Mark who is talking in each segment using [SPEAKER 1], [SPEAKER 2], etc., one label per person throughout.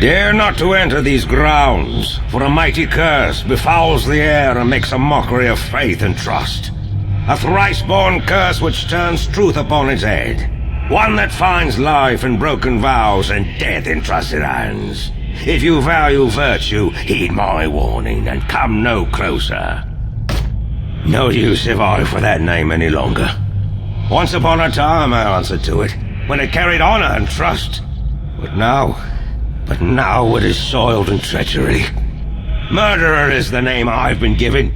[SPEAKER 1] Dare not to enter these grounds, for a mighty curse befouls the air and makes a mockery of faith and trust. A thrice-born curse which turns truth upon its head. One that finds life in broken vows and death in trusted hands. If you value virtue, heed my warning and come no closer. No use survive for that name any longer. Once upon a time I answered to it, when it carried honor and trust. But now it is soiled in treachery. Murderer is the name I've been given.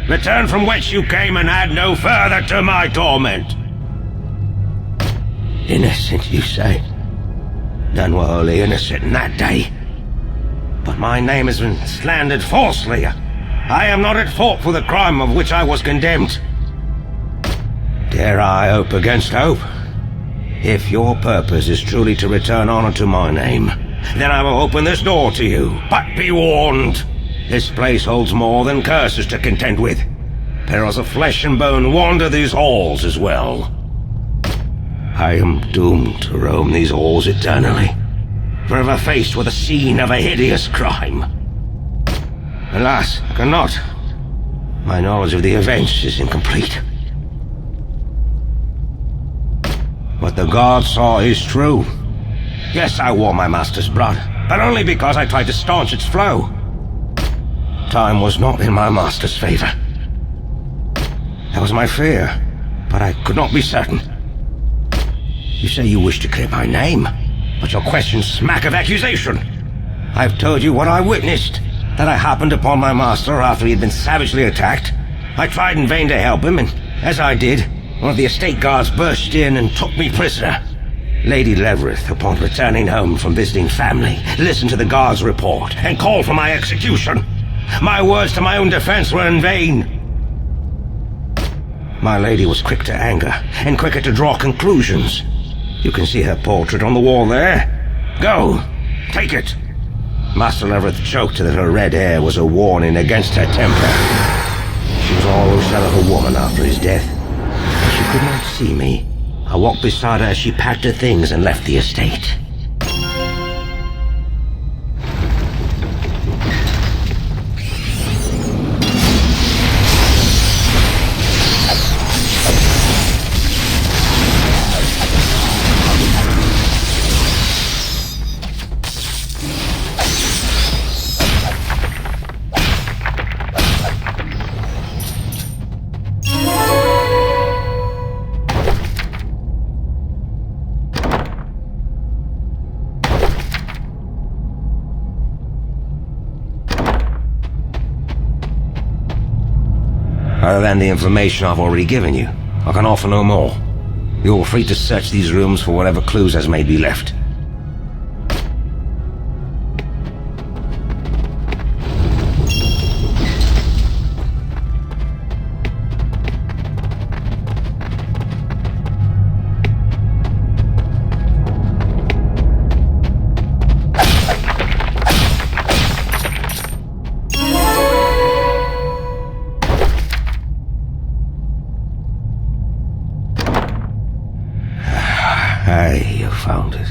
[SPEAKER 1] Return from whence you came and add no further to my torment. Innocent, you say? None were wholly innocent in that day. But my name has been slandered falsely. I am not at fault for the crime of which I was condemned. Dare I hope against hope? If your purpose is truly to return honor to my name, then I will open this door to you. But be warned, this place holds more than curses to contend with. Perils of flesh and bone wander these halls as well. I am doomed to roam these halls eternally, forever faced with the scene of a hideous crime. Alas, I cannot. My knowledge of the events is incomplete. What the gods saw is true. Yes, I wore my master's blood, but only because I tried to staunch its flow. Time was not in my master's favor. That was my fear, but I could not be certain. You say you wish to clear my name, but your questions smack of accusation. I've told you what I witnessed, that I happened upon my master after he had been savagely attacked. I tried in vain to help him, and as I did, one of the estate guards burst in and took me prisoner. Lady Levereth, upon returning home from visiting family, listened to the guard's report and called for my execution. My words to my own defense were in vain. My lady was quick to anger and quicker to draw conclusions. You can see her portrait on the wall there. Go, take it. Master Levereth joked that her red hair was a warning against her temper. She was all the shell of a woman after his death. She could not see me. I walked beside her as she packed her things and left the estate. Other than the information I've already given you, I can offer no more. You're free to search these rooms for whatever clues as may be left. Aye, you found it.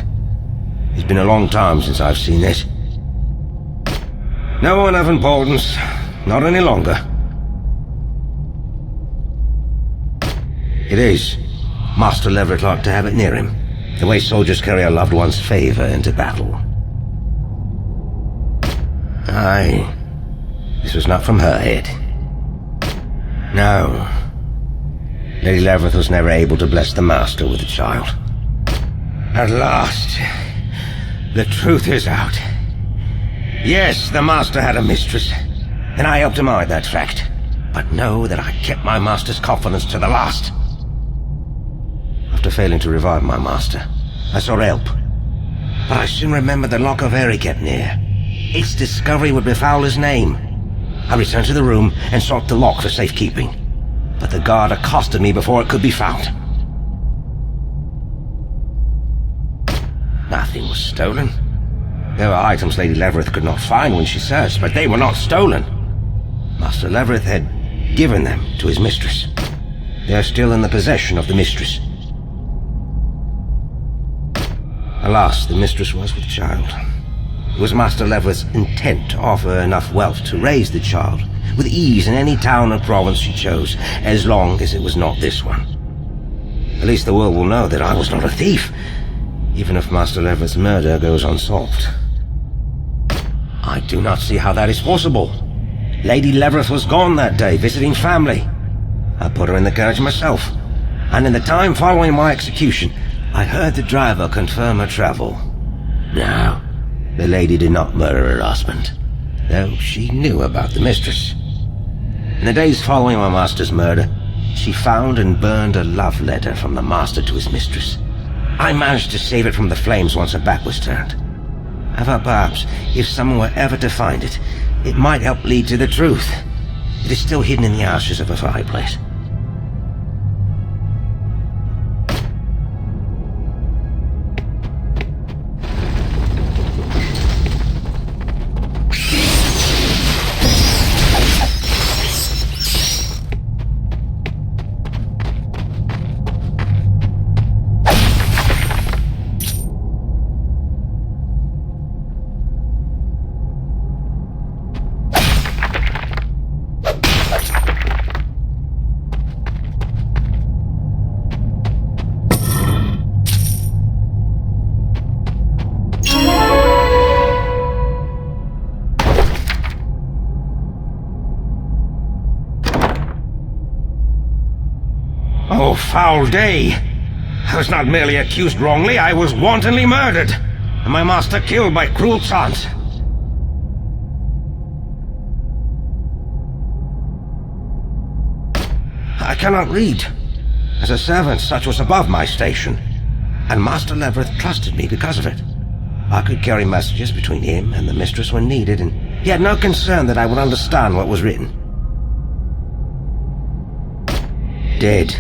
[SPEAKER 1] It's been a long time since I've seen this. No one of importance. Not any longer. It is. Master Leverett liked to have it near him, the way soldiers carry a loved one's favor into battle. Aye. This was not from her head. No. Lady Leverett was never able to bless the Master with a child. At last, the truth is out. Yes, the Master had a mistress, and I helped him hide that fact. But know that I kept my Master's confidence to the last. After failing to revive my Master, I sought help. But I soon remembered the lock of Eri kept near. Its discovery would befoul his name. I returned to the room and sought the lock for safekeeping. But the guard accosted me before it could be found. Nothing was stolen. There were items Lady Levereth could not find when she searched, but they were not stolen. Master Levereth had given them to his mistress. They are still in the possession of the mistress. Alas, the mistress was with child. It was Master Levereth's intent to offer enough wealth to raise the child with ease in any town or province she chose, as long as it was not this one. At least the world will know that I was not a thief, even if Master Levereth's murder goes unsolved. I do not see how that is possible. Lady Levereth was gone that day, visiting family. I put her in the carriage myself, and in the time following my execution, I heard the driver confirm her travel. No, the lady did not murder her husband, though she knew about the mistress. In the days following my master's murder, she found and burned a love letter from the master to his mistress. I managed to save it from the flames once her back was turned. I thought perhaps, if someone were ever to find it, it might help lead to the truth. It is still hidden in the ashes of a fireplace. Oh, foul day! I was not merely accused wrongly, I was wantonly murdered, and my master killed by cruel chance. I cannot read. As a servant, such was above my station, and Master Levereth trusted me because of it. I could carry messages between him and the mistress when needed, and he had no concern that I would understand what was written. Dead.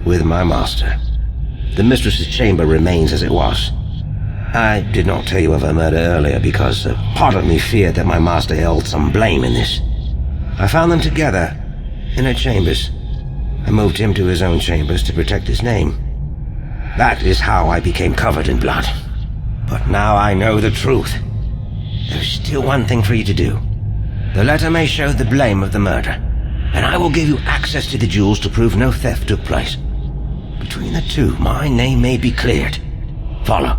[SPEAKER 1] With my master. The mistress's chamber remains as it was. I did not tell you of her murder earlier because part of me feared that my master held some blame in this. I found them together in her chambers. I moved him to his own chambers to protect his name. That is how I became covered in blood. But now I know the truth. There's still one thing for you to do. The letter may show the blame of the murder, and I will give you access to the jewels to prove no theft took place. Between the two, my name may be cleared. Follow.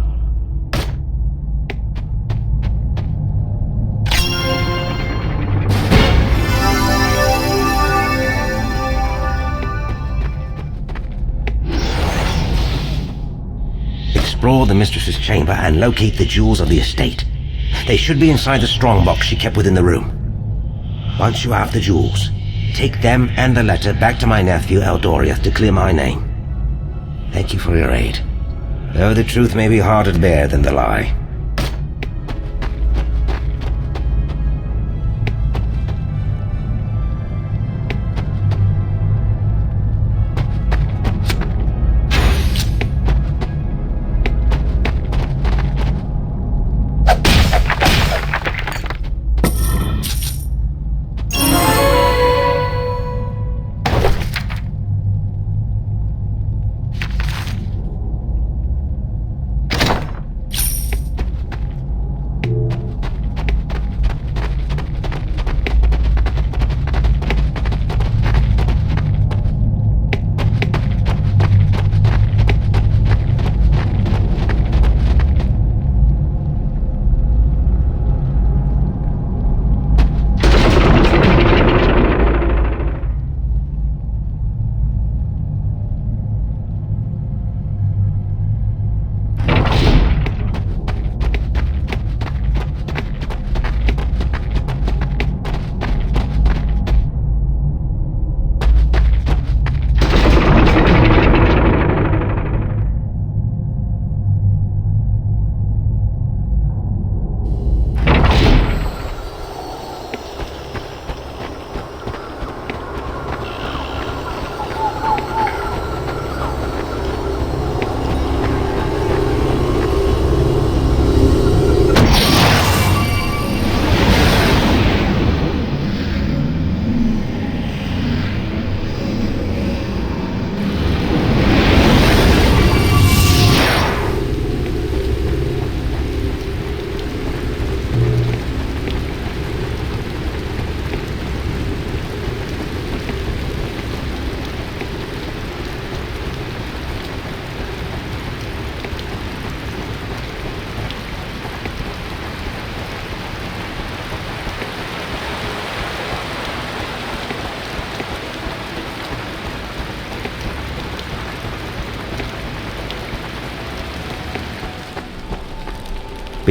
[SPEAKER 1] Explore the mistress's chamber and locate the jewels of the estate. They should be inside the strongbox she kept within the room. Once you have the jewels, take them and the letter back to my nephew Eldoriath to clear my name. Thank you for your aid, though the truth may be harder to bear than the lie.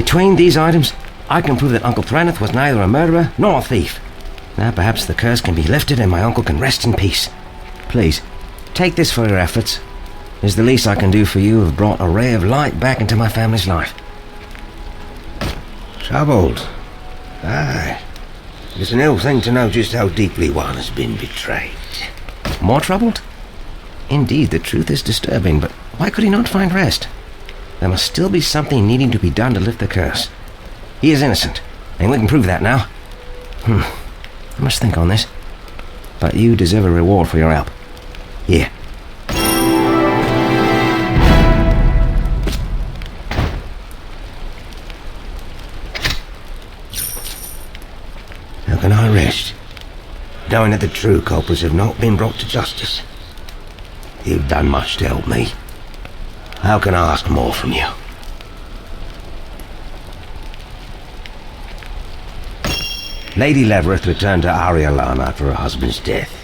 [SPEAKER 1] Between these items, I can prove that Uncle Thraneth was neither a murderer nor a thief. Now perhaps the curse can be lifted and my uncle can rest in peace. Please, take this for your efforts. It's the least I can do for you who have brought a ray of light back into my family's life.
[SPEAKER 2] Troubled? Aye. It's an ill thing to know just how deeply one has been betrayed.
[SPEAKER 1] More troubled? Indeed, the truth is disturbing, but why could he not find rest? There must still be something needing to be done to lift the curse. He is innocent, and we can prove that now. I must think on this. But you deserve a reward for your help. Here.
[SPEAKER 2] How can I rest, knowing that the true culprits have not been brought to justice? You've done much to help me. How can I ask more from you?
[SPEAKER 1] Lady Levereth returned to Arialan after her husband's death.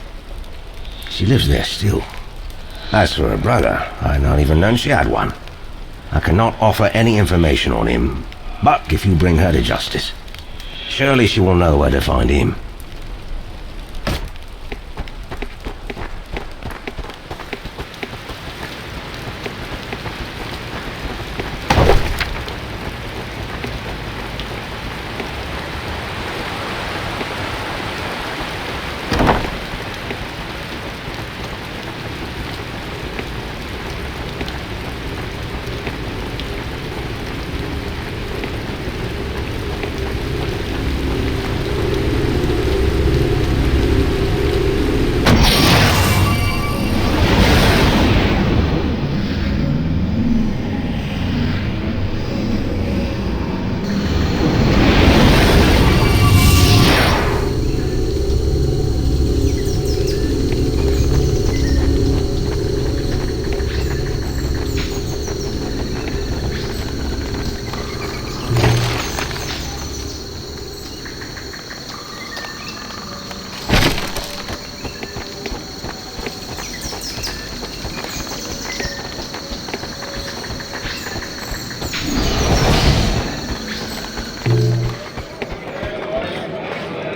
[SPEAKER 2] She lives there still. As for her brother, I had not even known she had one.
[SPEAKER 1] I cannot offer any information on him, but if you bring her to justice, surely she will know where to find him.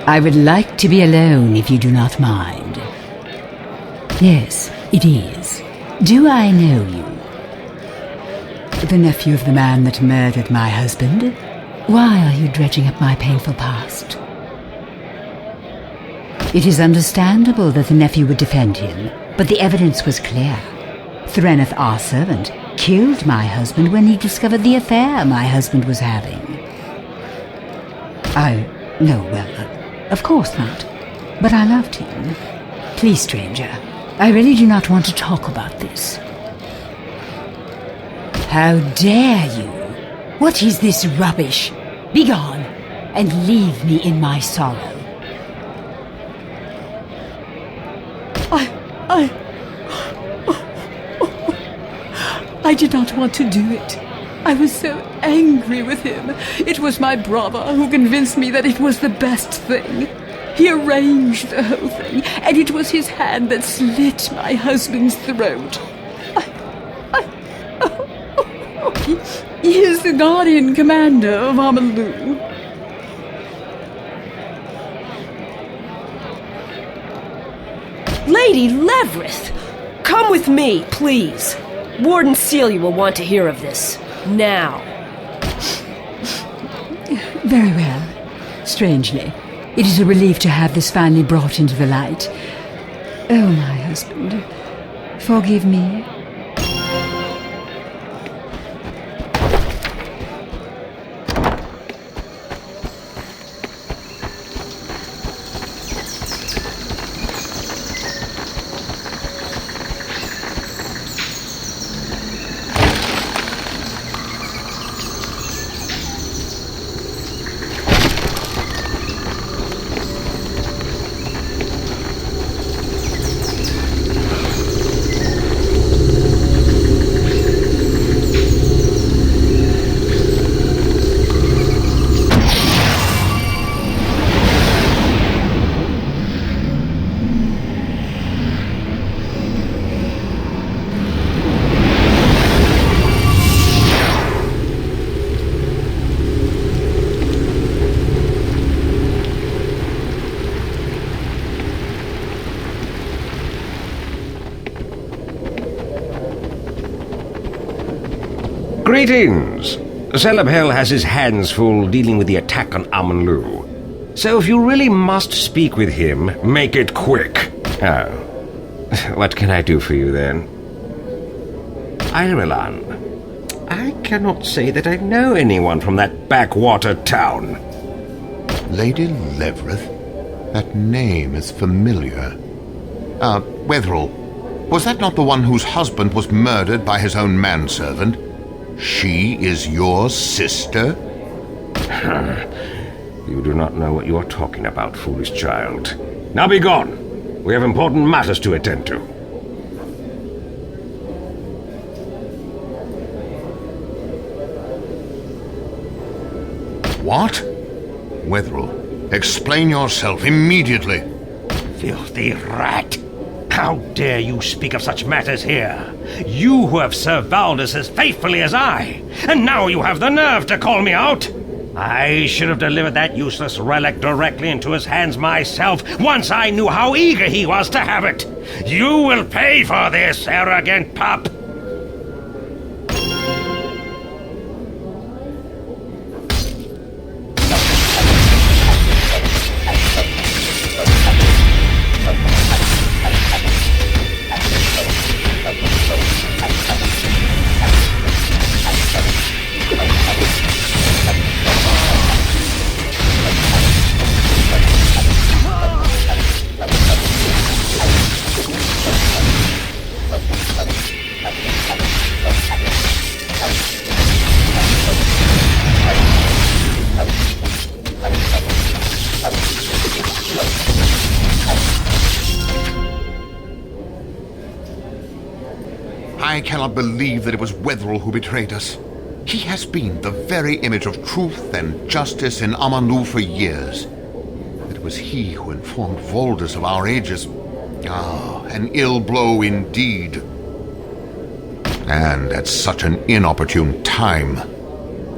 [SPEAKER 3] I would like to be alone if you do not mind. Yes, it is. Do I know you? The nephew of the man that murdered my husband? Why are you dredging up my painful past? It is understandable that the nephew would defend him, but the evidence was clear. Thraneth, our servant, killed my husband when he discovered the affair my husband was having. No, well, of course not. But I loved him. Please, stranger, I really do not want to talk about this. How dare you? What is this rubbish? Begone, and leave me in my sorrow. I did not want to do it. I was so angry with him. It was my brother who convinced me that it was the best thing. He arranged the whole thing, and it was his hand that slit my husband's throat. He is the guardian commander of Amalur.
[SPEAKER 4] Lady Levereth! Come with me, please. Warden Celia will want to hear of this. Now.
[SPEAKER 3] Very well. Strangely, it is a relief to have this finally brought into the light. Oh, my husband, forgive me.
[SPEAKER 2] Greetings! Celebhel has his hands full dealing with the attack on Amanlu. So if you really must speak with him, make it quick. Oh. What can I do for you then? Ireland. I cannot say that I know anyone from that backwater town.
[SPEAKER 5] Lady Levereth? That name is familiar. Wetherell, was that not the one whose husband was murdered by his own manservant? She is your sister?
[SPEAKER 2] You do not know what you are talking about, foolish child. Now be gone! We have important matters to attend to.
[SPEAKER 5] What? Wetherell, explain yourself immediately.
[SPEAKER 1] Filthy rat! How dare you speak of such matters here? You who have served Valdis as faithfully as I, and now you have the nerve to call me out? I should have delivered that useless relic directly into his hands myself once I knew how eager he was to have it. You will pay for this, arrogant pup!
[SPEAKER 5] I cannot believe that it was Wetherell who betrayed us. He has been the very image of truth and justice in Amanlu for years. It was he who informed Valdis of our ages. Ah, an ill blow indeed. And at such an inopportune time.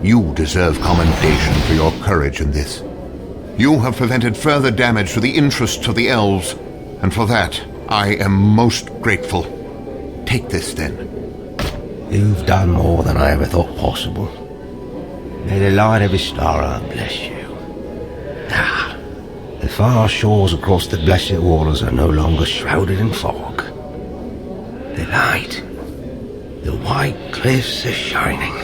[SPEAKER 5] You deserve commendation for your courage in this. You have prevented further damage to the interests of the elves, and for that I am most grateful. Take this, then.
[SPEAKER 2] You've done more than I ever thought possible. May the light of Istara bless you. Ah, the far shores across the blessed waters are no longer shrouded in fog. The light, the white cliffs are shining.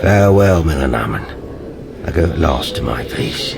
[SPEAKER 2] Farewell, Milanaman. I go at last to my peace.